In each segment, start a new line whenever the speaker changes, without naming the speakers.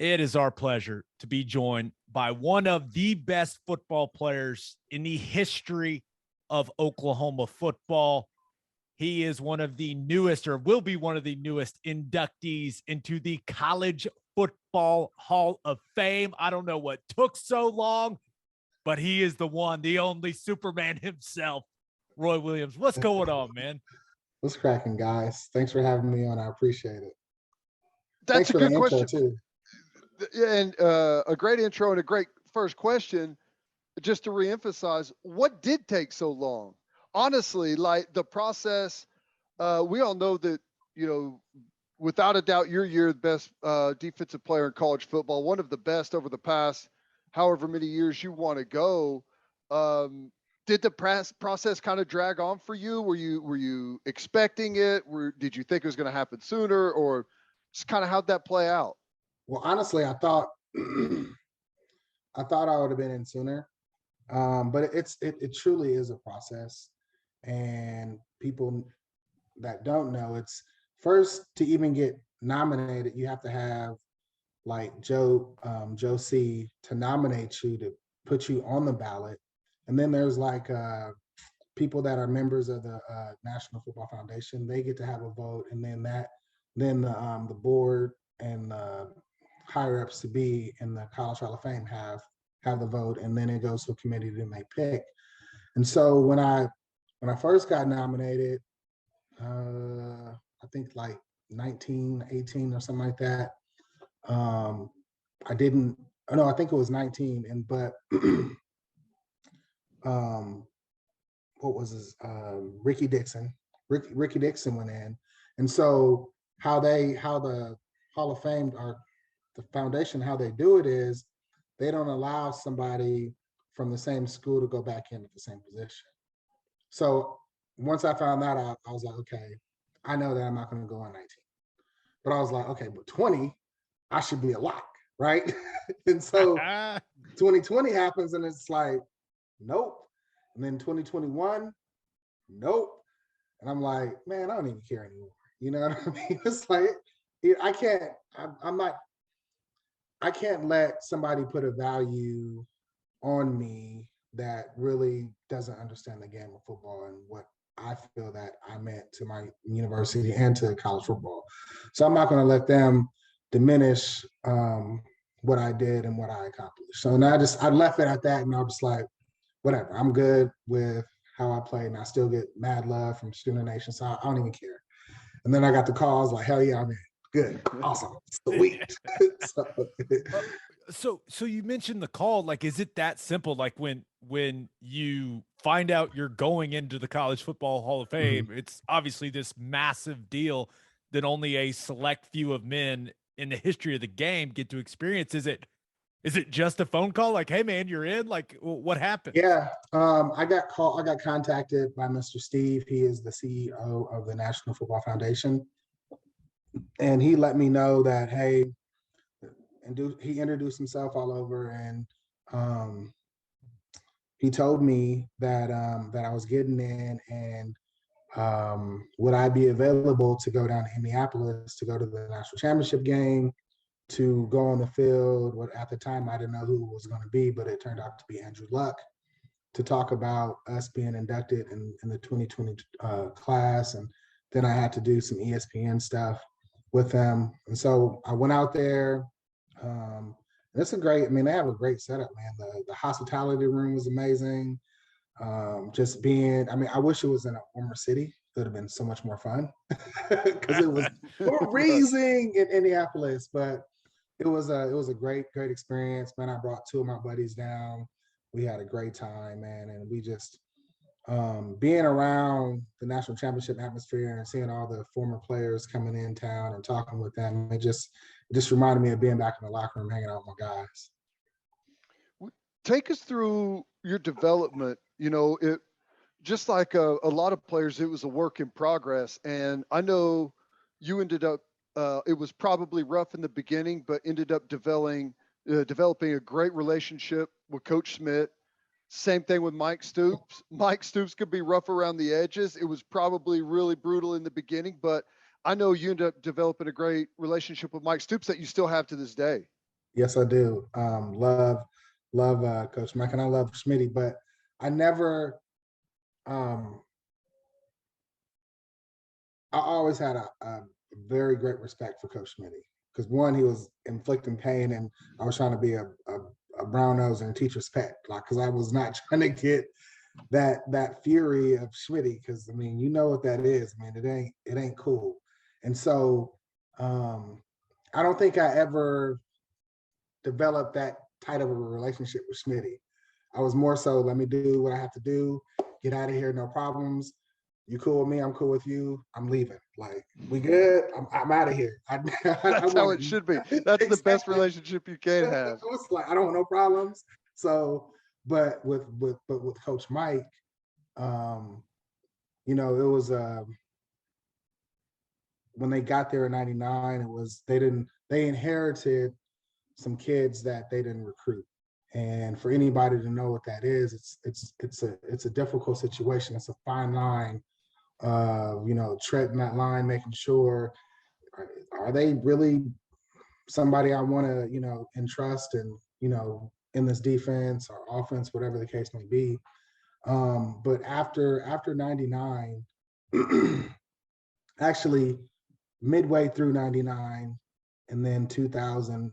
It is our pleasure to be joined by one of the best football players in the history of Oklahoma football. He is one of the newest, or will be one of the newest inductees into the College Football Hall of Fame. I don't know what took so long, but he is the one, the only Superman himself, Roy Williams. What's going on, man?
What's cracking, guys? Thanks for having me on. I appreciate it.
That's a good question.
Too.
And a great intro and a great first question. Just to reemphasize, what did take so long? Honestly, like the process, we all know that, without a doubt, you're the best defensive player in college football, one of the best over the past however many years you want to go. Did the process kind of drag on for you? Were you expecting it? Did you think it was going to happen sooner, or just kind of how'd that play out?
Well, honestly, I thought I would have been in sooner, but it truly is a process. And people that don't know, it's first to even get nominated, you have to have like Joe C to nominate you, to put you on the ballot. And then there's like people that are members of the National Football Foundation. They get to have a vote, and then the board and the higher ups to be in the College Hall of Fame have the vote, and then it goes to a committee that they pick. And so when I first got nominated, I think like 19, 18 or something like that. I think it was 19, but what was his Ricky Dixon went in. And so how the Hall of Fame or the foundation, how they do it is they don't allow somebody from the same school to go back in at the same position. So once I found that out, I was like, okay, I know that I'm not going to go on 19. But I was like, okay, but 20, I should be a lock, right? And so 2020 happens, and it's like, nope. And then 2021, nope. And I'm like, man, I don't even care anymore. You know what I mean? It's like, I can't let somebody put a value on me that really doesn't understand the game of football and what I feel that I meant to my university and to college football. So I'm not going to let them diminish what I did and what I accomplished. So now I left it at that, and I was like, whatever, I'm good with how I play, and I still get mad love from Student Nation, so I don't even care. And then I got the calls like, hell yeah, I'm in. Good, awesome, sweet.
So you mentioned the call. Like, is it that simple? Like when you find out you're going into the College Football Hall of Fame, it's obviously this massive deal that only a select few of men in the history of the game get to experience. Is it just a phone call? Like, hey man, you're in? Like, what happened?
Yeah, I got contacted by Mr. Steve. He is the CEO of the National Football Foundation. And he let me know that, hey, he introduced himself all over, and he told me that that I was getting in, and would I be available to go down to Indianapolis to go to the national championship game, to go on the field. At the time, I didn't know who it was going to be, but it turned out to be Andrew Luck, to talk about us being inducted in the 2020 class. And then I had to do some ESPN stuff with them. And so I went out there. It's they have a great setup, man. The hospitality room was amazing. I wish it was in a warmer city. It would have been so much more fun because it was freezing in Indianapolis, but it was a great experience, man. I brought two of my buddies down. We had a great time, man. And we just, being around the national championship atmosphere and seeing all the former players coming in town and talking with them, it just reminded me of being back in the locker room, hanging out with my guys.
Take us through your development. It just like a lot of players, it was a work in progress. And I know you ended up, it was probably rough in the beginning, but ended up developing a great relationship with Coach Smith. Same thing with Mike Stoops. Mike Stoops could be rough around the edges. It was probably really brutal in the beginning, but I know you ended up developing a great relationship with Mike Stoops that you still have to this day.
Yes, I do. Love Coach Mike, and I love Schmitty, but I never, um, I always had a very great respect for Coach Schmitty because one, he was inflicting pain, and I was trying to be a brown nose and a teacher's pet, like because I was not trying to get that fury of Schmitty, because I mean, you know what that is. I mean, it ain't cool. And so I don't think I ever developed that tight of a relationship with Schmitty. I was more so, let me do what I have to do, get out of here, no problems. You cool with me? I'm cool with you. I'm leaving. Like, we good? I'm out of here.
That's how it should be. That's the best relationship you can have.
I was like, I don't want no problems. So, but with Coach Mike, you know, it was when they got there in '99, it was they inherited some kids that they didn't recruit. And for anybody to know what that is, it's a difficult situation. It's a fine line, you know, treading that line, making sure are they really somebody I want to, you know, entrust and, you know, in this defense or offense, whatever the case may be. But after '99, actually midway through '99 and then 2000,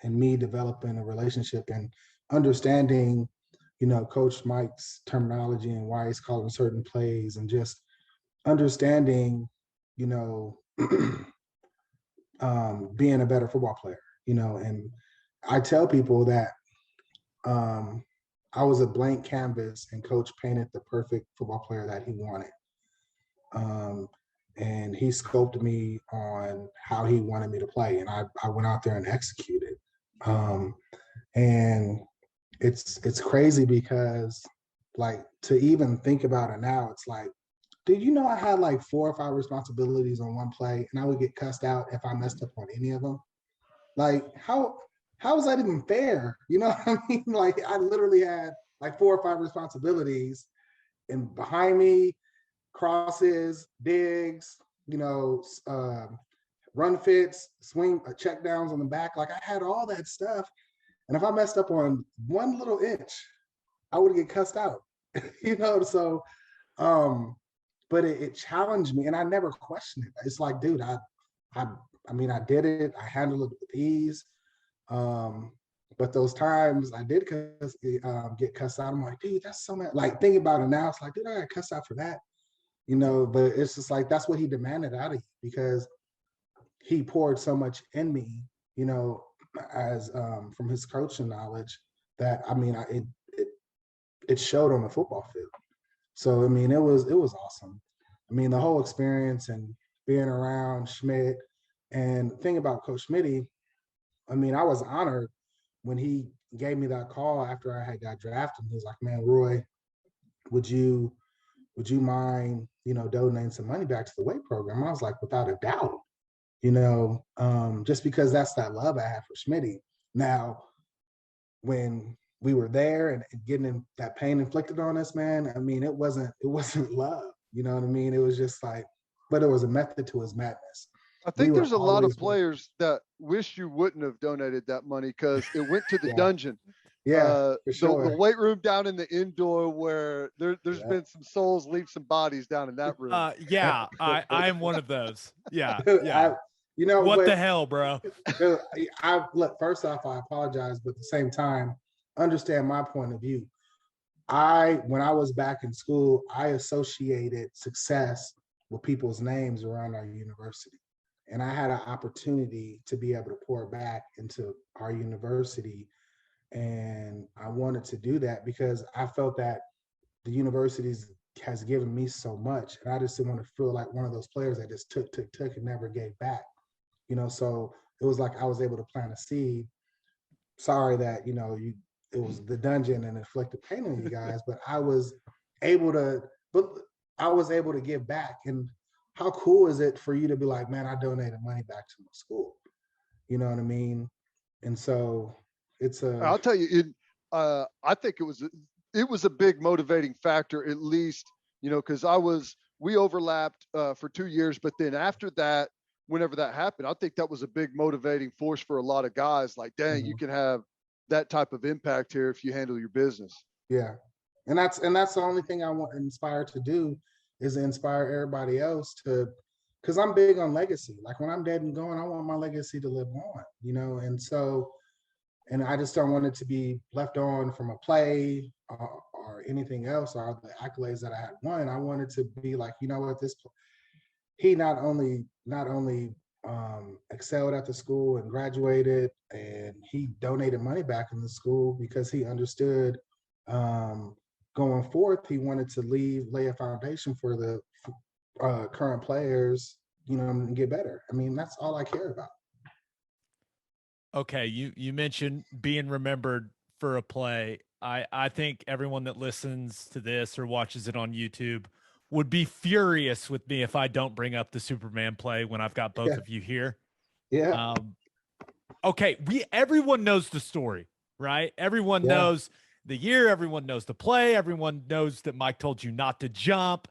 and me developing a relationship and understanding, you know, Coach Mike's terminology and why he's calling certain plays, and just understanding, you know, being a better football player, you know. And I tell people that I was a blank canvas and Coach painted the perfect football player that he wanted. And he scoped me on how he wanted me to play, and I went out there and executed. And it's crazy because, like, to even think about it now, it's like, did you know I had like 4 or 5 responsibilities on one play, and I would get cussed out if I messed up on any of them? Like, how is that even fair? You know what I mean? Like, I literally had like 4 or 5 responsibilities, and behind me, crosses, digs, you know, run fits, swing, check downs on the back. Like, I had all that stuff. And if I messed up on one little inch, I would get cussed out, you know? So, but it challenged me, and I never questioned it. It's like, dude, I mean, I did it. I handled it with ease. But those times I did get cussed out, I'm like, dude, that's so much. Like, thinking about it now, it's like, dude, I got cussed out for that, you know. But it's just like, that's what he demanded out of you, because he poured so much in me, you know, as from his coaching knowledge, that I mean, it showed on the football field. So I mean, it was awesome. I mean, the whole experience and being around Schmidt, and the thing about Coach Schmitty, I mean, I was honored when he gave me that call after I had got drafted. He was like, "Man, Roy, would you mind, you know, donating some money back to the weight program?" I was like, without a doubt, you know, just because that's that love I have for Schmitty. Now, when we were there and getting that pain inflicted on us, man, I mean, it wasn't love, you know what I mean? It was just like, but it was a method to his madness.
I think there's a lot of players that wish you wouldn't have donated that money, because it went to the dungeon.
Yeah, for sure.
The weight room down in the indoor, where there's been some souls leave some bodies down in that room.
Yeah, I am one of those. Yeah.
You know
what the hell, bro?
Look, first off, I apologize, but at the same time, understand my point of view. When I was back in school, I associated success with people's names around our university. And I had an opportunity to be able to pour back into our university. And I wanted to do that because I felt that the university has given me so much. And I just didn't want to feel like one of those players that just took and never gave back. You know, so it was like I was able to plant a seed. Sorry that, you know, it was the dungeon and inflicted pain on you guys, but I was able to give back. And how cool is it for you to be like, man, I donated money back to my school? You know what I mean? And so I'll
tell you, I think it was a big motivating factor, at least, you know, because we overlapped for 2 years, but then after that, whenever that happened. I think that was a big motivating force for a lot of guys. Like, dang, you can have that type of impact here if you handle your business.
Yeah. And that's the only thing I want Inspire to do is inspire everybody else to, because I'm big on legacy. Like when I'm dead and gone, I want my legacy to live on, you know? And so, and I just don't want it to be left on from a play or anything else or the accolades that I had won. I want it to be like, you know what, he not only excelled at the school and graduated, and he donated money back in the school because he understood going forth, he wanted to lay a foundation for the current players, you know, and get better. I mean, that's all I care about.
Okay, you mentioned being remembered for a play. I think everyone that listens to this or watches it on YouTube would be furious with me if I don't bring up the Superman play when I've got both of you here.
Yeah.
Okay, everyone knows the story, right? Everyone knows the year, everyone knows the play, everyone knows that Mike told you not to jump.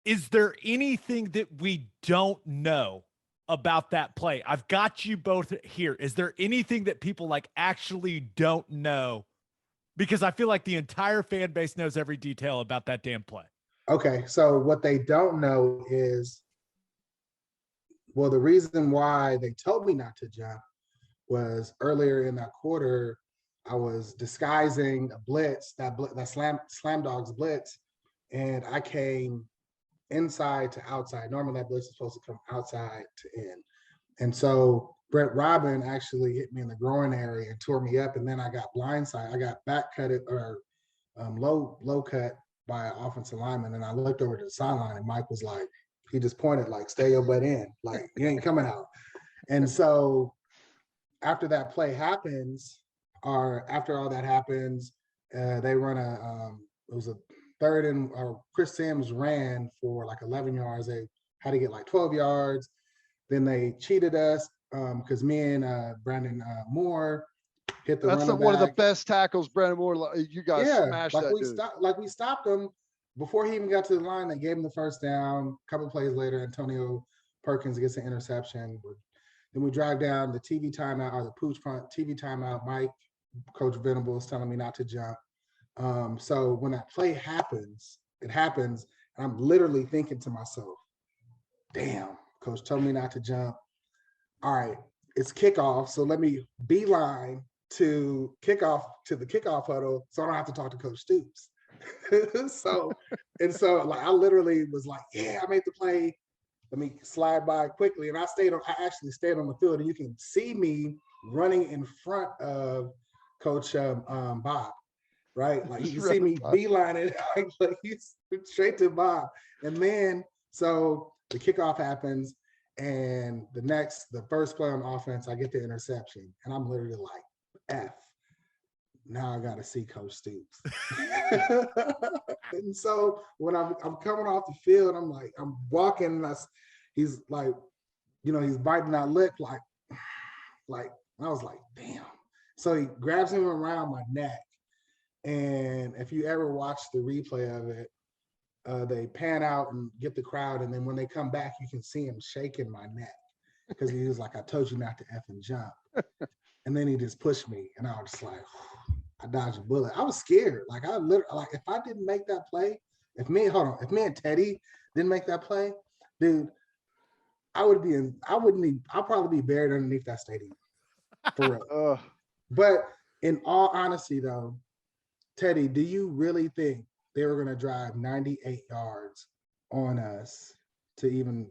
Is there anything that we don't know about that play? I've got you both here. Is there anything that people like actually don't know? Because I feel like the entire fan base knows every detail about that damn play.
Okay, so what they don't know is, well, the reason why they told me not to jump was earlier in that quarter, I was disguising a blitz, that slam dogs blitz, and I came inside to outside. Normally that blitz is supposed to come outside to in. And so Brent Robin actually hit me in the groin area and tore me up, and then I got blindside. I got back cutted or low cut by an offensive lineman, and I looked over to the sideline, and Mike was like, he just pointed like, stay your butt in, like you ain't coming out. And so after that play happens, or after all that happens, they run it was a third and Chris Sims ran for like 11 yards. They had to get like 12 yards. Then they cheated us because me and Brandon Moore hit the running back. That's
one of the best tackles, Brandon Moore. You guys smashed
like
that dude.
We stopped him before he even got to the line. They gave him the first down. A couple of plays later, Antonio Perkins gets an interception. Then we drive down the TV timeout or the pooch punt TV timeout. Mike, Coach Venables telling me not to jump. So when that play happens, it happens, and I'm literally thinking to myself, damn, coach told me not to jump. All right, it's kickoff, so let me beeline to the kickoff huddle so I don't have to talk to Coach Stoops. so like I literally was like, yeah, I made the play. Let me slide by quickly. And I actually stayed on the field, and you can see me running in front of Coach Bob, right? Like you can see me beelining like he's straight to Bob. And then so the kickoff happens, and the first play on offense, I get the interception, and I'm literally like, F. Now I got to see Coach Stoops. And so when I'm coming off the field, I'm walking, and he's like, you know, he's biting that lip, like I was like, damn. So he grabs him around my neck, and if you ever watch the replay of it, they pan out and get the crowd, and then when they come back, you can see him shaking my neck because he was like, I told you not to effing jump. And then he just pushed me, and I was just like, I dodged a bullet. I was scared. Like I literally, like if I didn't make that play, if me and Teddy didn't make that play, dude, I'll probably be buried underneath that stadium. For real. But in all honesty though, Teddy, do you really think they were going to drive 98 yards on us to even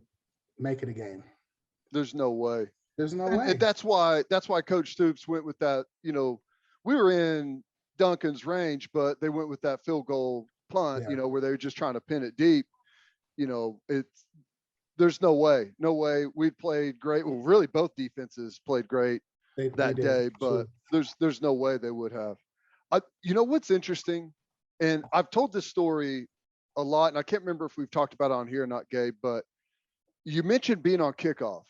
make it a game?
There's no way.
There's no way.
And that's why Coach Stoops went with that. You know, we were in Duncan's range, but they went with that field goal punt, you know, where they were just trying to pin it deep. You know, there's no way. We played great. Well, really both defenses played great that day, but there's no way they would have. You know, what's interesting, and I've told this story a lot, and I can't remember if we've talked about it on here or not, Gabe, but you mentioned being on kickoff.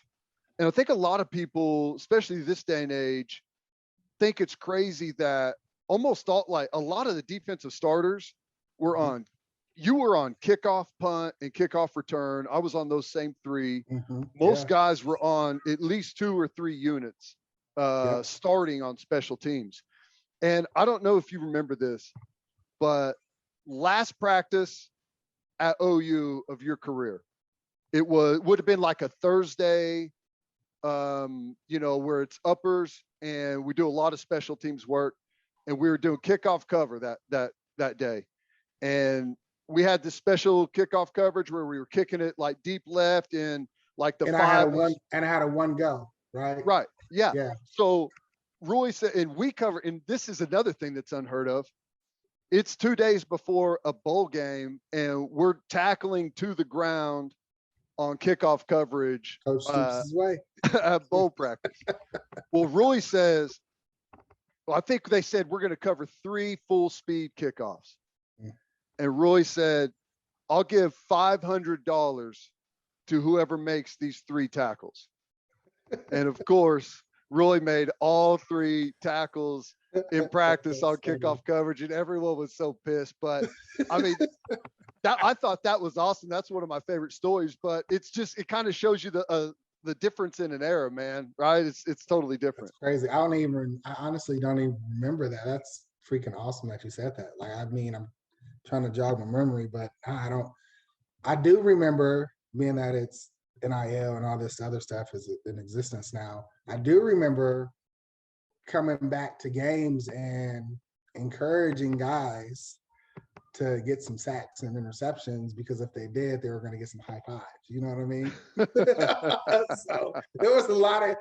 And I think a lot of people, especially this day and age, think it's crazy that almost a lot of the defensive starters were on, you were on kickoff, punt, and kickoff return. I was on those same three. Most
Yeah.
guys were on at least 2 or 3 units
Yep.
starting on special teams. And I don't know if you remember this, but last practice at OU of your career, would have been like a Thursday, where it's uppers and we do a lot of special teams work, and we were doing kickoff cover that day. And we had this special kickoff coverage where we were kicking it like deep left in like the
And
five.
I had a one go, right?
Right. Yeah.
Yeah.
So Roy said, and we cover, and this is another thing that's unheard of. It's 2 days before a bowl game, and we're tackling to the ground on kickoff coverage
Coach Stoops' his way.
at bowl practice. Well, Roy says, I think they said we're going to cover 3 full speed kickoffs.
Mm.
And Roy said, I'll give $500 to whoever makes these 3 tackles. And of course, Roy made all 3 tackles in practice on kickoff coverage, and everyone was so pissed. But I mean, I thought that was awesome. That's one of my favorite stories. But it kind of shows you the difference in an era, man. Right? It's totally different.
That's crazy. I honestly don't even remember that. That's freaking awesome that you said that. Like, I mean, I'm trying to jog my memory, but I do remember, being that it's NIL and all this other stuff is in existence now. I do remember coming back to games and encouraging guys to get some sacks and interceptions, because if they did, they were going to get some high fives. You know what I mean? So there was a lot of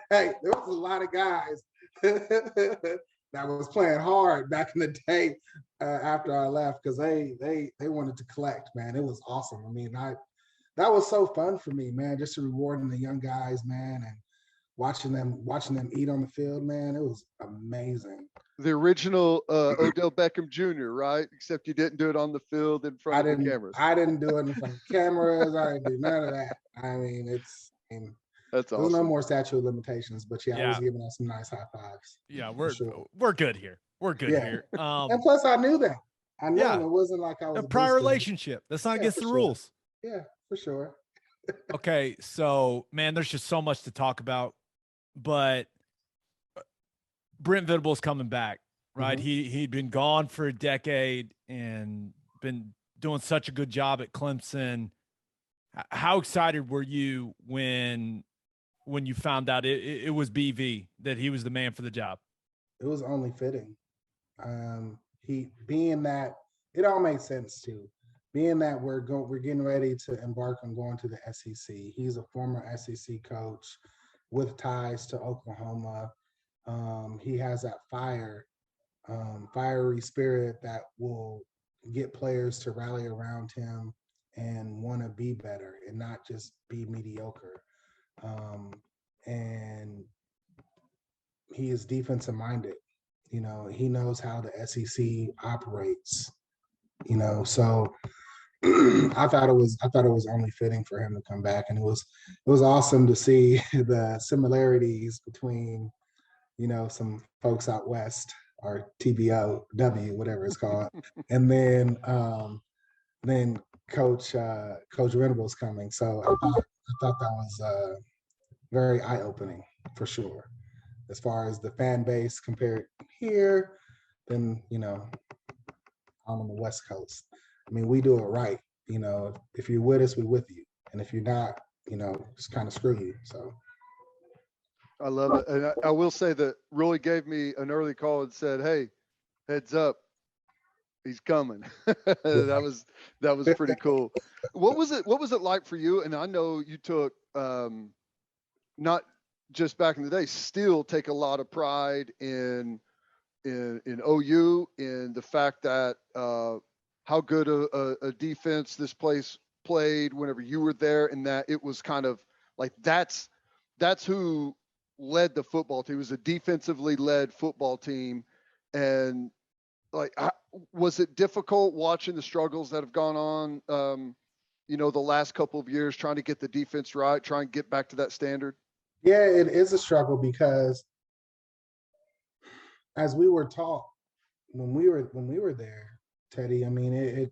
guys that was playing hard back in the day after I left, because they wanted to collect, man. It was awesome. I mean, that was so fun for me, man, just rewarding the young guys, man, and watching them eat on the field, man. It was amazing.
The original Odell Beckham Jr., right? Except you didn't do it on the field in front of the cameras.
I didn't do it in front of cameras. I didn't do none of that. I mean,
that's awesome.
There's no more statute of limitations, but yeah, I was giving us some nice high fives.
Yeah, we're good here. We're good here.
And plus, I knew that. I knew it wasn't like I was
a prior relationship. That's not against the rules.
Yeah, for sure.
Okay, so man, there's just so much to talk about, but Brent Venables coming back, right?
Mm-hmm.
He'd been gone for a decade and been doing such a good job at Clemson. How excited were you when you found out it was BV, that he was the man for the job?
It was only fitting. He being that it all makes sense too. Being that we're getting ready to embark on going to the SEC. He's a former SEC coach with ties to Oklahoma. He has that fiery spirit that will get players to rally around him and want to be better and not just be mediocre. And he is defensive minded. You know, he knows how the SEC operates. You know, so I thought it was only fitting for him to come back, and it was awesome to see the similarities between, you know, some folks out west, or TBOW, whatever it's called, and then Coach Venables coming. So I thought that was very eye-opening for sure, as far as the fan base compared here, then, you know, on the West Coast. I mean, we do it right. You know, if you're with us, we're with you. And if you're not, you know, just kind of screw you. So
I love it. And I will say that Roy gave me an early call and said, hey, heads up, he's coming. That was pretty cool. What was it like for you? And I know you took not just back in the day, still take a lot of pride in OU, in the fact that how good a defense this place played whenever you were there, and that it was kind of like that's who led the football team. It was a defensively led football team. And like, was it difficult watching the struggles that have gone on, you know, the last couple of years, trying to get the defense right, trying to get back to that standard?
Yeah, it is a struggle, because as we were taught when we were there, Teddy, I mean,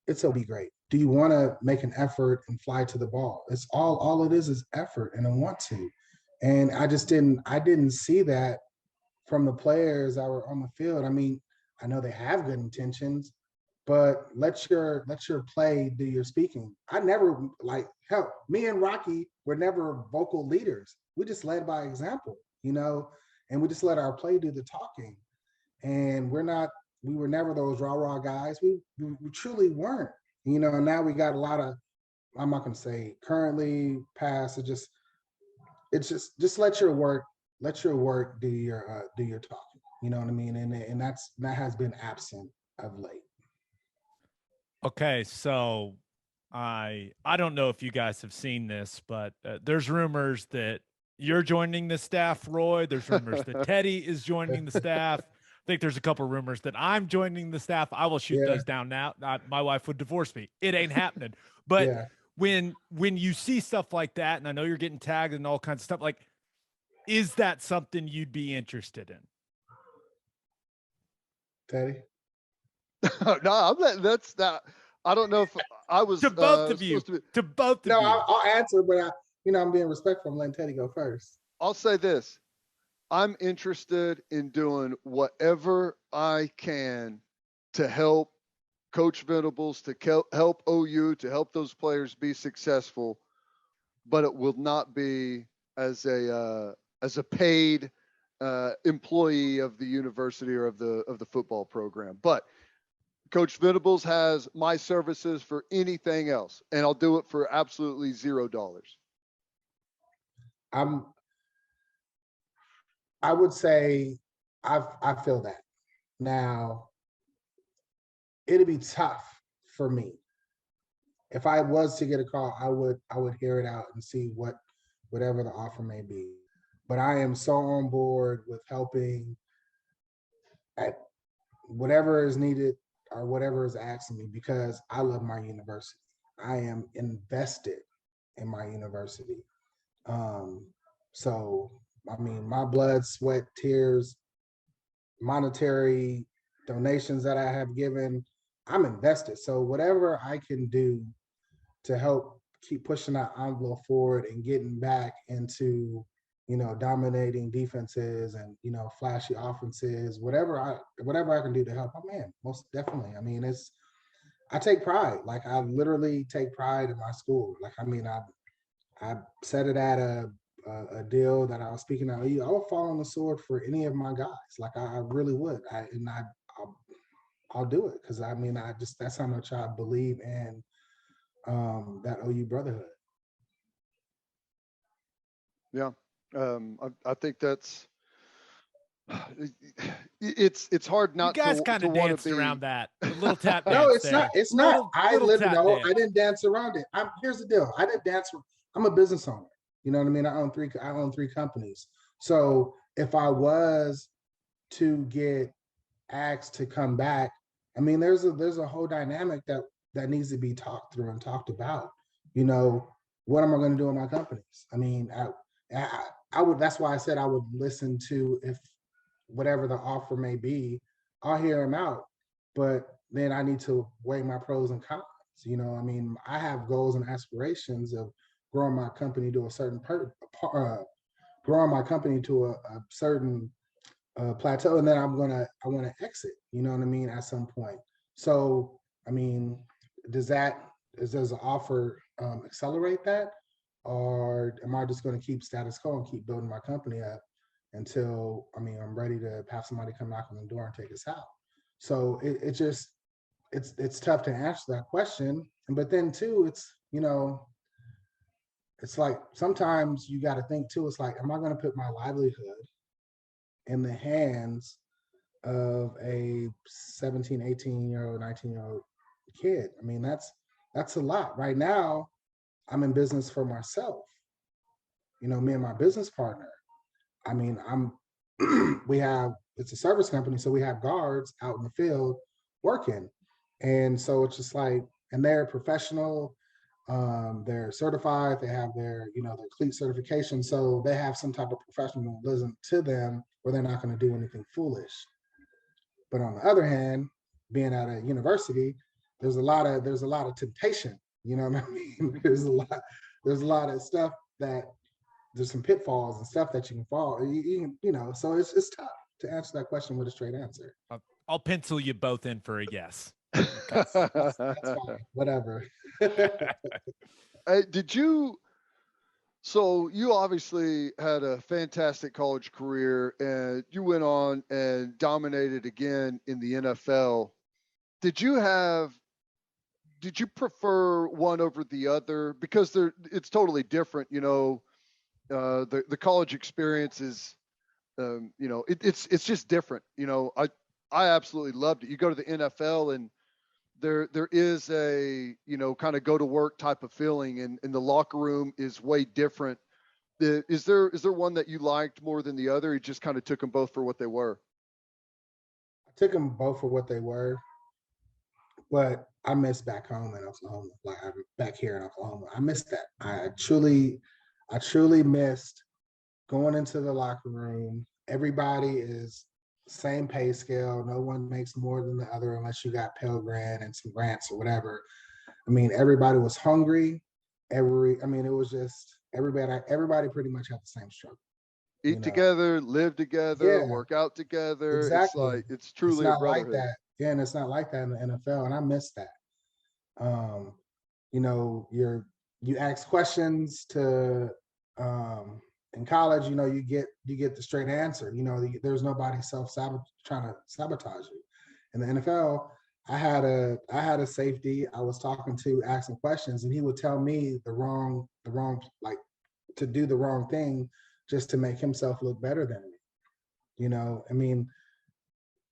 it'll be great. Do you want to make an effort and fly to the ball? It's all it is effort and a want to. And I didn't see that from the players that were on the field. I mean, I know they have good intentions, but let your play do your speaking. I never hell, me and Rocky were never vocal leaders. We just led by example, and we just let our play do the talking. And we were never those rah guys. We truly weren't, now we got a lot of, I'm not gonna say currently past, it's just let your work do your talking. You know what I mean? And that has been absent of late.
Okay, so I don't know if you guys have seen this, but there's rumors that you're joining the staff, Roy. There's rumors that Teddy is joining the staff. I think there's a couple rumors that I'm joining the staff. I will shoot those down now. My wife would divorce me. It ain't happening. But when you see stuff like that, and I know you're getting tagged and all kinds of stuff, like, is that something you'd be interested in?
Teddy?
No, that's not. I don't know if I was
to both of you. To both of you.
No, I'll answer, but I'm being respectful. I'm letting Teddy go first.
I'll say this: I'm interested in doing whatever I can to help Coach Venables, to help OU, to help those players be successful. But it will not be as a paid employee of the university or of the football program. But Coach Venables has my services for anything else, and I'll do it for absolutely $0.
I would say I feel that. Now, it'd be tough for me. If I was to get a call, I would hear it out and see whatever the offer may be. But I am so on board with helping at whatever is needed or whatever is asking me, because I love my university. I am invested in my university. So, I mean, my blood, sweat, tears, monetary donations that I have given, I'm invested. So whatever I can do to help keep pushing that envelope forward and getting back into, dominating defenses and, flashy offenses, whatever I can do to help, I'm in, most definitely. I mean, I take pride. Like, I literally take pride in my school. Like, I mean, I said it at a deal that I was speaking at. I would fall on the sword for any of my guys. Like, I really would. I'll do it, because I mean, that's how much I believe in that OU brotherhood.
Yeah. I think that's it's hard not
you guys
to
kind of
want
danced
to be
around that. A little tap dance.
No, it's
there.
not. It's not. I didn't dance around it. Here's the deal. I didn't dance. I'm a business owner. You know what I mean? I own three companies. So if I was to get asked to come back, I mean, there's a whole dynamic that needs to be talked through and talked about. What am I going to do in my companies? I mean, I would. That's why I said I would listen to, if whatever the offer may be, I'll hear them out. But then I need to weigh my pros and cons. I mean, I have goals and aspirations of growing my company to a certain growing my company to a certain plateau, and then I want to exit. You know what I mean? At some point. So, I mean, does the offer accelerate that, or am I just going to keep status quo and keep building my company up until, I mean, I'm ready to have somebody come knock on the door and take us out? So it's tough to answer that question. But then too, it's like, sometimes you got to think too, it's like, am I going to put my livelihood in the hands of a 17, 18-year-old, 19-year-old kid? I mean, that's a lot. Right now, I'm in business for myself. Me and my business partner. I mean, it's a service company, so we have guards out in the field working. And so it's just like, and they're professional, they're certified, they have their cleat certification. So they have some type of professionalism to them where they're not going to do anything foolish. But on the other hand, being at a university, there's a lot of temptation. You know what I mean? There's a lot of stuff that there's some pitfalls and stuff that you can fall. You know, so it's tough to answer that question with a straight answer.
I'll pencil you both in for a yes.
That's fine. Whatever.
Did you? So you obviously had a fantastic college career, and you went on and dominated again in the NFL. Did you prefer one over the other? Because it's totally different, you know. The college experience is, you know, it's just different. You know, I absolutely loved it. You go to the NFL and there is a, you know, kind of go to work type of feeling, and the locker room is way different. Is there one that you liked more than the other? You just kind of took them both for what they were.
I took them both for what they were, but I miss back home in Oklahoma. Like I'm back here in Oklahoma. I miss that. I truly missed going into the locker room. Everybody is same pay scale. No one makes more than the other unless you got Pell Grant and some grants or whatever. I mean, everybody was hungry. It was just everybody pretty much had the same struggle.
Eat together, live together, work out together.
Exactly.
It's truly a brotherhood.
Like that. Yeah, and it's not like that in the NFL, and I miss that. You know, you ask questions to in college, you know, you get the straight answer. You know, there's nobody trying to sabotage you. In the NFL, I had a safety I was talking to, asking questions, and he would tell me the wrong like to do the wrong thing just to make himself look better than me. You know, I mean,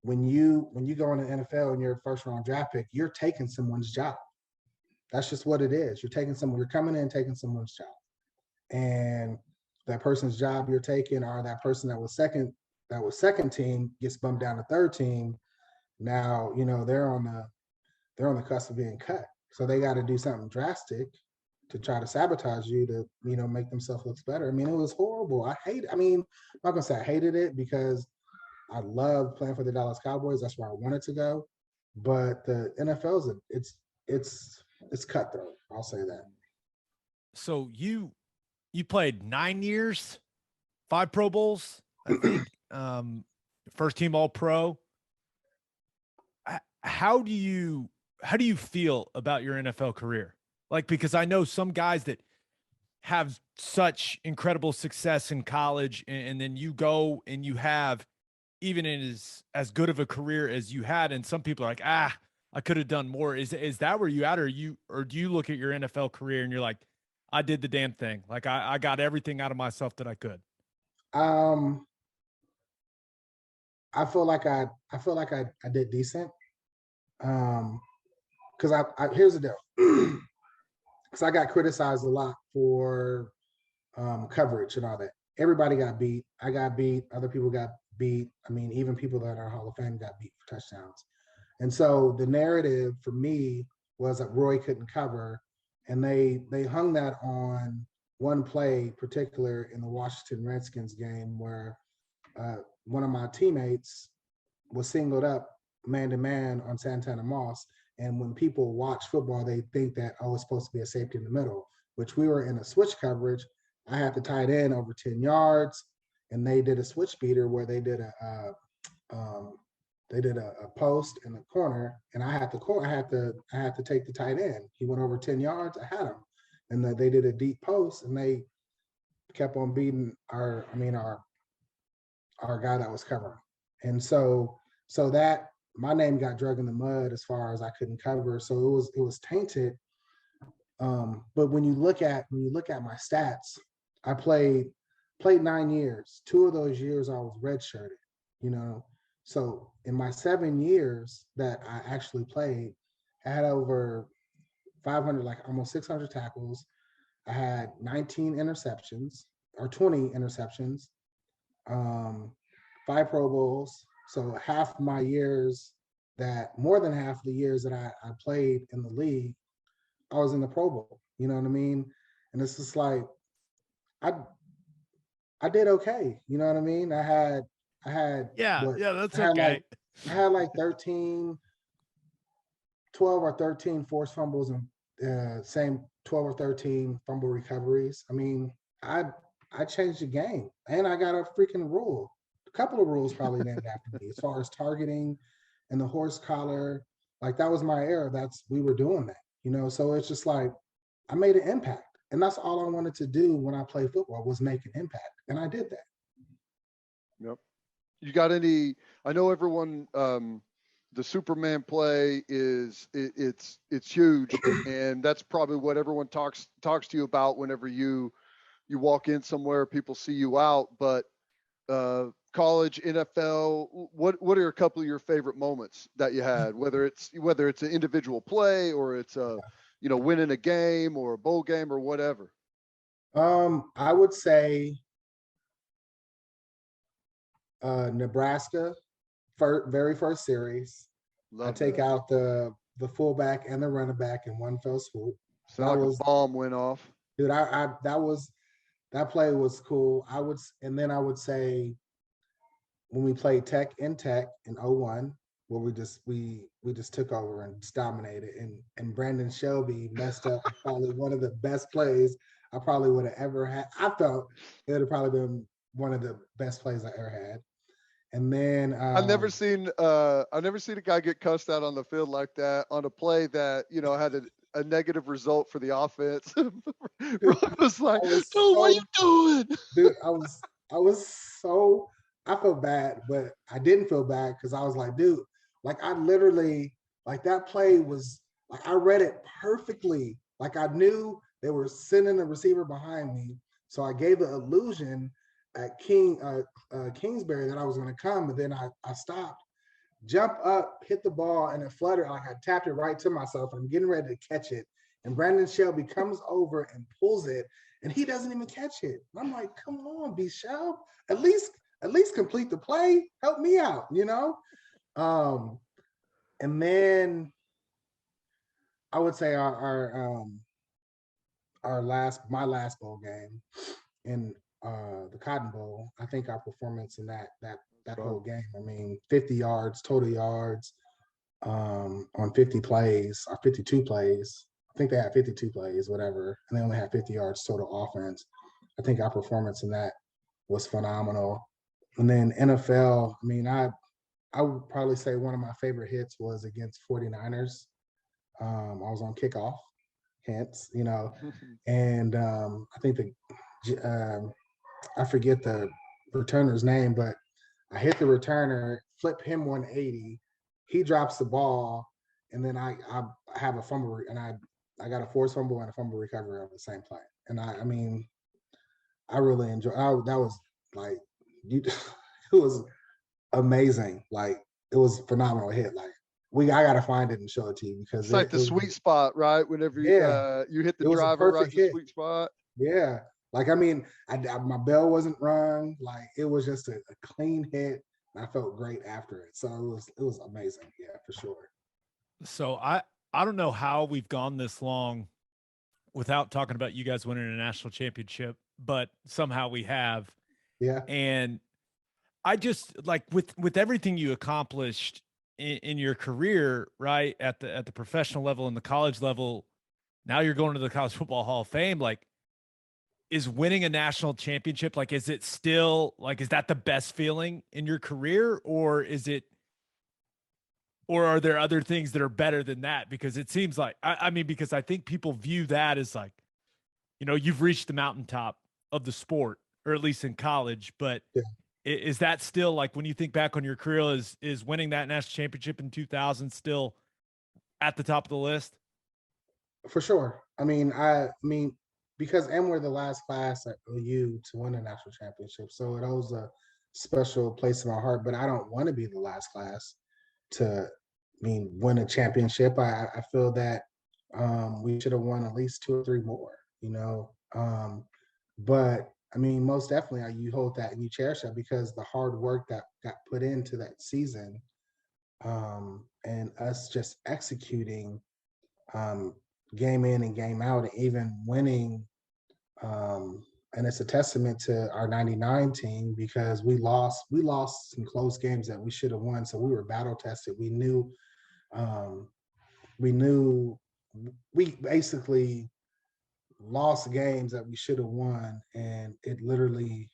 when you go in the NFL and you're a first round draft pick, you're taking someone's job. That's just what it is. You're coming in taking someone's job. And that person's job you're taking, or that person that was second team gets bumped down to third team. Now, you know, they're on the cusp of being cut. So they got to do something drastic to try to sabotage you to, you know, make themselves look better. I mean, it was horrible. I'm not gonna say I hated it because I love playing for the Dallas Cowboys. That's where I wanted to go. But the NFL's it's cutthroat. I'll say that.
So you played 9 years, 5 Pro Bowls, I think. First team All Pro. How do you feel about your NFL career? Like, because I know some guys that have such incredible success in college, and then you go and you have even in as good of a career as you had, and some people are like, I could have done more. Is that where you at, or do you look at your NFL career and you're like, I did the damn thing. Like I got everything out of myself that I could.
I feel like I did decent. Because here's the deal. Because I got criticized a lot for coverage and all that. Everybody got beat. I got beat. Other people got beat. I mean, even people that are Hall of Fame got beat for touchdowns. And so the narrative for me was that Roy couldn't cover, and they hung that on one play particular in the Washington Redskins game where one of my teammates was singled up man-to-man on Santana Moss. And when people watch football, they think that, it's supposed to be a safety in the middle, which we were in a switch coverage. I had the tight end over 10 yards, and they did a switch beater where they did a post in the corner, and I had to take the tight end. He went over 10 yards. I had him, and they did a deep post, and they kept on beating our guy that was covering. And so that my name got dragged in the mud as far as I couldn't cover. So it was tainted. But when you look at my stats, I played 9 years. 2 of those years I was redshirted, you know. So in my 7 years that I actually played, I had over 500, like almost 600 tackles. I had 19 interceptions or 20 interceptions, 5 Pro Bowls. So more than half the years that I played in the league, I was in the Pro Bowl. You know what I mean? And it's just like, I did okay. You know what I mean? I had
that's okay.
I had like 13 12 or 13 forced fumbles and same 12 or 13 fumble recoveries. I mean, I changed the game, and I got a freaking rule. A couple of rules probably named after me as far as targeting and the horse collar. Like that was my era. We were doing that, you know. So it's just like I made an impact, and that's all I wanted to do when I played football was make an impact, and I did that.
Yep. You got any? I know everyone. The Superman play it's huge, and that's probably what everyone talks to you about whenever you walk in somewhere. People see you out, but college, NFL. What are a couple of your favorite moments that you had? Whether it's an individual play or it's winning a game or a bowl game or whatever.
I would say Nebraska, very first series. I take out the fullback and the running back in one fell swoop.
Sound like a bomb went off.
Dude, that play was cool. I would say when we played Tech in 01, where we just took over and just dominated, and Brandon Shelby messed up probably one of the best plays I probably would have ever had. I felt it would have probably been one of the best plays I ever had. And then
I've never seen a guy get cussed out on the field like that on a play that had a negative result for the offense. Ron was like, "Dude, what are you doing?"
Dude, I felt bad, but I didn't feel bad because I was like, dude, like I literally, like that play was like I read it perfectly. Like I knew they were sending the receiver behind me, so I gave the illusion at Kingsbury that I was going to come, but then I stopped, jump up, hit the ball, and it fluttered. Like I tapped it right to myself. I'm getting ready to catch it, and Brandon Shelby comes over and pulls it, and he doesn't even catch it. And I'm like, come on, B. Shelb, at least complete the play. Help me out, you know. And then I would say my last bowl game in the Cotton Bowl. I think our performance in that whole game. I mean, 50 yards, total yards, on 50 plays or 52 plays. I think they had 52 plays, whatever, and they only had 50 yards total offense. I think our performance in that was phenomenal. And then NFL, I mean, I would probably say one of my favorite hits was against 49ers. I was on kickoff, hence, you know, and I think I forget the returner's name, but I hit the returner, flip him 180. He drops the ball, and then I have a fumble, and I got a forced fumble and a fumble recovery on the same play. And I mean, I really enjoyed. That was like, it was amazing. Like it was a phenomenal hit. Like I gotta find it and show it to you because
it's like the sweet spot, right? Whenever you hit the driver right in the sweet spot.
Yeah. Like, I mean, my bell wasn't rung. Like, it was just a clean hit. And I felt great after it. So it was amazing. Yeah, for sure.
So I don't know how we've gone this long without talking about you guys winning a national championship, but somehow we have.
Yeah.
And I just like with everything you accomplished in your career, right, at the professional level and the college level, now you're going to the College Football Hall of Fame. Like, is winning a national championship, like, is it still like, is that the best feeling in your career, or are there other things that are better than that? Because it seems like, I mean, because I think people view that as like, you've reached the mountaintop of the sport, or at least in college, but
yeah.
Is that still, like, when you think back on your career, is winning that national championship in 2000 still at the top of the list?
For sure. I mean, because we're the last class at OU to win a national championship. So it holds a special place in my heart, but I don't want to be the last class to win a championship. I feel that we should have won at least 2 or 3 more, but I mean, most definitely you hold that and you cherish that because the hard work that got put into that season, and us just executing game in and game out, and even winning. And it's a testament to our 99 team because we lost some close games that we should have won. So we were battle tested. We knew we knew we basically lost games that we should have won, and it literally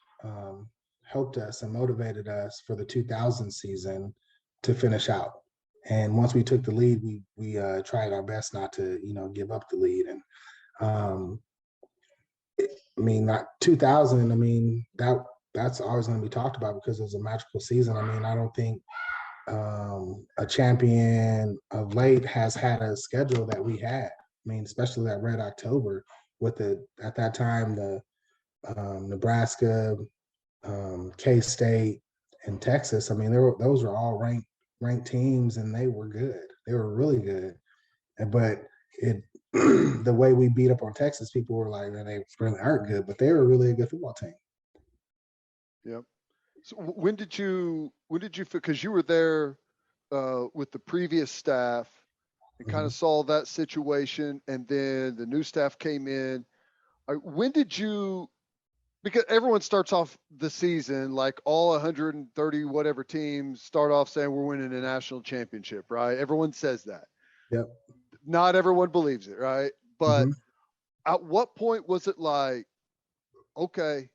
helped us and motivated us for the 2000 season to finish out. And once we took the lead, we tried our best not to, give up the lead. And not 2000. That's always going to be talked about because it was a magical season. I don't think a champion of late has had a schedule that we had. Especially that Red October with at that time, the Nebraska, K-State, and Texas. Those were all ranked teams, and they were good. They were really good. But the way we beat up on Texas, people were like, man, they really aren't good, but they were really a good football team.
Yep. So when did you, because you were there with the previous staff and kind of saw that situation, and then the new staff came in. When did you, because everyone starts off the season, like all 130 whatever teams start off saying we're winning a national championship, right? Everyone says that.
Yep.
Not everyone believes it, right? But at what point was it like, okay,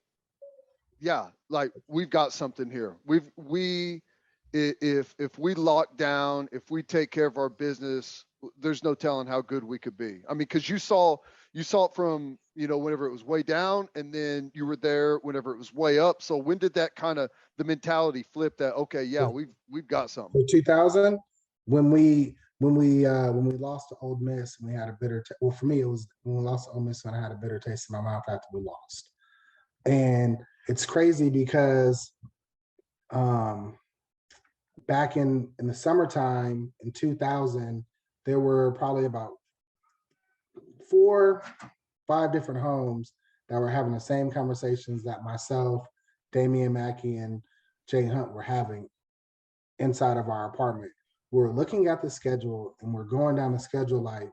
yeah, like we've got something here. If we lock down, if we take care of our business, there's no telling how good we could be. Because you saw it from, whenever it was way down, and then you were there whenever it was way up. So when did that kind of the mentality flip that, okay, yeah, we've got something?
For 2000, when we lost to Ole Miss, and we had a bitter well, for me, it was when we lost to Ole Miss when I had a bitter taste in my mouth after we lost. And it's crazy because back in the summertime in 2000, there were probably about 4-5 different homes that were having the same conversations that myself, Damian Mackey, and Jay Hunt were having inside of our apartment. We're looking at the schedule, and we're going down the schedule like,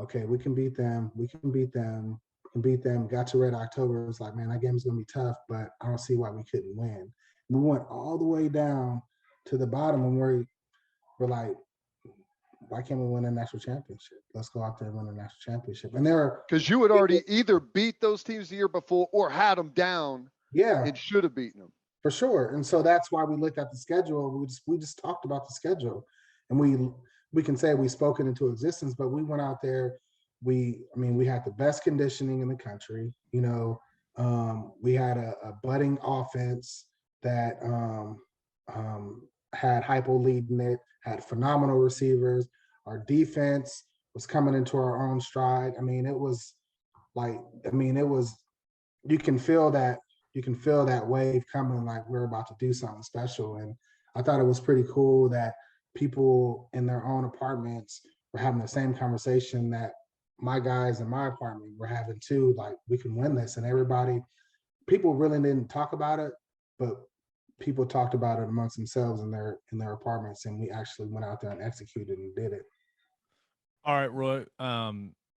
okay, we can beat them. Got to Red October. It was like, man, that game is going to be tough, but I don't see why we couldn't win. We went all the way down to the bottom, and we're like, why can't we win a national championship? Let's go out there and win a national championship. And
because you had already either beat those teams the year before or had them down.
Yeah,
and should have beaten them
for sure. And so that's why we looked at the schedule. We just talked about the schedule, and we can say we spoke it into existence. But we went out there. We had the best conditioning in the country. We had a budding offense that had Hypo leading it, had phenomenal receivers. Our defense was coming into our own stride. It was you can feel that wave coming, like we're about to do something special. And I thought it was pretty cool that people in their own apartments were having the same conversation that my guys in my apartment were having too, like we can win this. And people really didn't talk about it, but people talked about it amongst themselves in their apartments, and we actually went out there and executed and did it.
All right, Roy.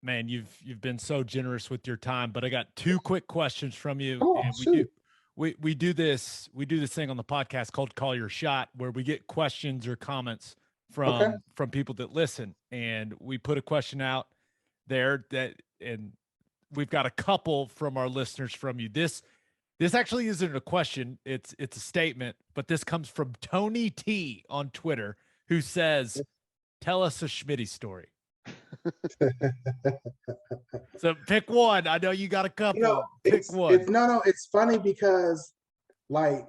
Man, you've been so generous with your time, but I got 2 quick questions from you.
Oh,
and we do this thing on the podcast called Call Your Shot, where we get questions or comments from people that listen, and we put a question out there and we've got a couple from our listeners from you. This actually isn't a question, it's a statement, but this comes from Tony T on Twitter, who says, "Tell us a Schmitty story." So pick one. I know you got a couple. Pick one.
It's funny because like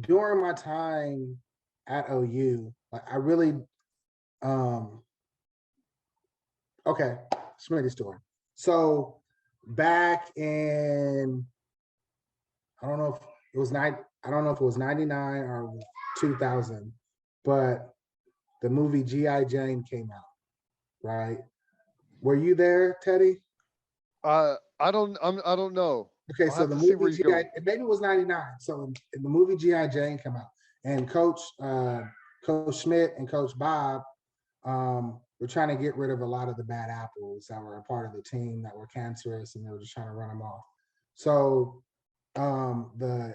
during my time at OU, like I really Schmitty story. So back in I don't know if it was 99 or 2000, but the movie G.I. Jane came out, right? Were you there, Teddy?
I don't know.
Okay, so the movie G.I. maybe it was 99. So in the movie G.I. Jane came out, and Coach Schmidt and Coach Bob were trying to get rid of a lot of the bad apples that were a part of the team that were cancerous, and they were just trying to run them off. So the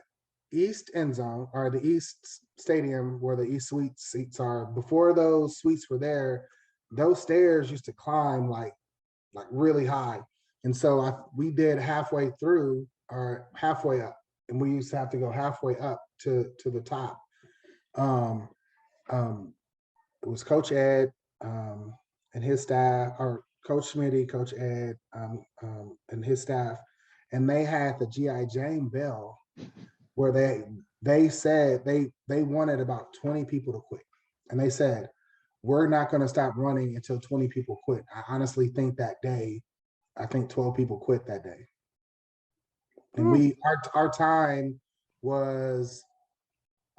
East end zone, or the East Stadium where the East Suite seats are, before those suites were there, those stairs used to climb like really high. And so we did halfway through or halfway up, and we used to have to go halfway up to the top. It was Coach Ed and his staff, or Coach Smitty, Coach Ed, and his staff, and they had the G.I. Jane bell where they said they wanted about 20 people to quit. And they said, we're not going to stop running until 20 people quit. I honestly think that day, I think 12 people quit that day. And our time was,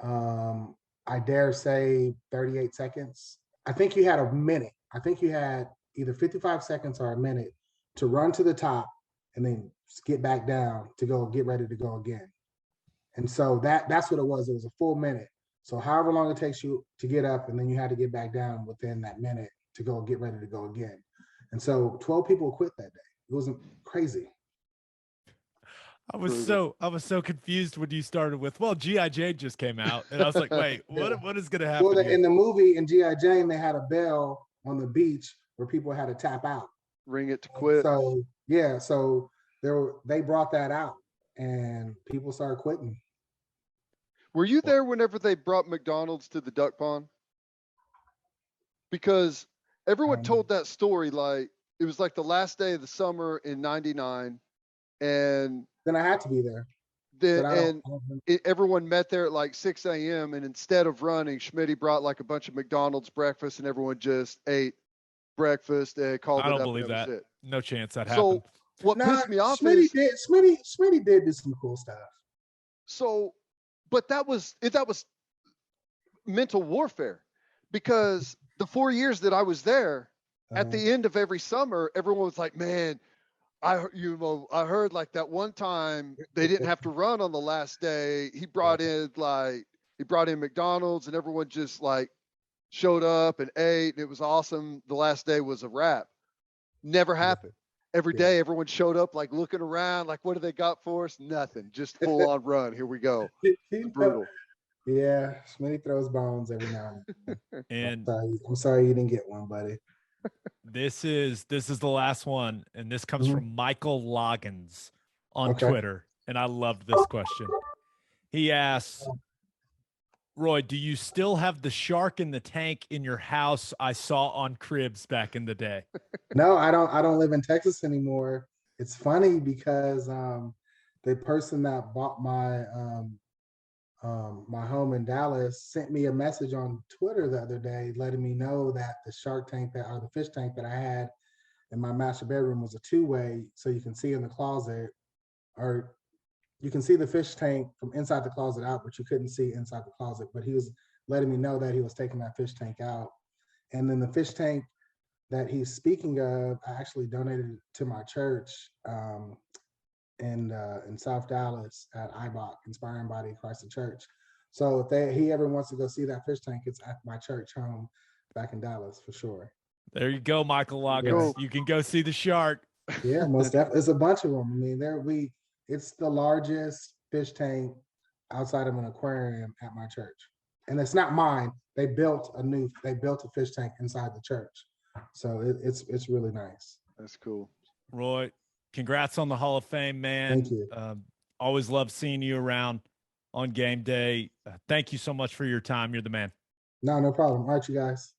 I dare say 38 seconds. I think you had a minute. I think you had either 55 seconds or a minute to run to the top and then get back down to go get ready to go again. And so that's what it was. It was a full minute. So however long it takes you to get up, and then you had to get back down within that minute to go get ready to go again. And so 12 people quit that day. It wasn't crazy.
I was so confused when you started with, well, G.I. Jane just came out. And I was like, wait, what is going to happen?
Well, in the movie, in G.I. Jane, they had a bell on the beach where people had to tap out.
Ring it to quit.
So, yeah, so they brought that out and people started quitting.
Were you there whenever they brought McDonald's to the duck pond? Because everyone told that story like it was like the last day of the summer in '99, and
then I had to be there.
Everyone met there at like 6 a.m. and instead of running, Schmitty brought like a bunch of McDonald's breakfast, and everyone just ate breakfast and called it up. I don't believe that.
No chance that happened.
So what pissed me off
is Schmitty did do some cool stuff.
So, but that was mental warfare, because the 4 years that I was there, at the end of every summer, everyone was like, man, I heard like that one time they didn't have to run on the last day. He brought in McDonald's, and everyone just like showed up and ate, and it was awesome. The last day was a wrap. Never happened. Every day, everyone showed up like looking around, like, what do they got for us? Nothing. Just full on run. Here we go. Brutal.
Yeah, Smitty throws bones every now and then. And I'm sorry you didn't get one, buddy.
This is the last one, and this comes from Michael Loggins on Twitter, and I loved this question. He asks, Roy, do you still have the shark in the tank in your house I saw on Cribs back in the day?
No, I don't live in Texas anymore. It's funny because the person that bought my my home in Dallas sent me a message on Twitter the other day letting me know that the shark tank or the fish tank that I had in my master bedroom was a two-way, so you can see in the closet, or you can see the fish tank from inside the closet out, but you couldn't see inside the closet. But he was letting me know that he was taking that fish tank out. And then the fish tank that he's speaking of, I actually donated to my church in South Dallas at IBOC, Inspiring Body of Christ the Church. So if he ever wants to go see that fish tank, it's at my church home back in Dallas for sure.
There you go, Michael Loggins. You can go see the shark.
Yeah, most definitely. It's a bunch of them. I mean, it's the largest fish tank outside of an aquarium at my church. And it's not mine. They built a fish tank inside the church. So it's really nice.
That's cool.
Roy, congrats on the Hall of Fame, man.
Thank you.
Always love seeing you around on game day. Thank you so much for your time. You're the man.
No problem. All right, you guys.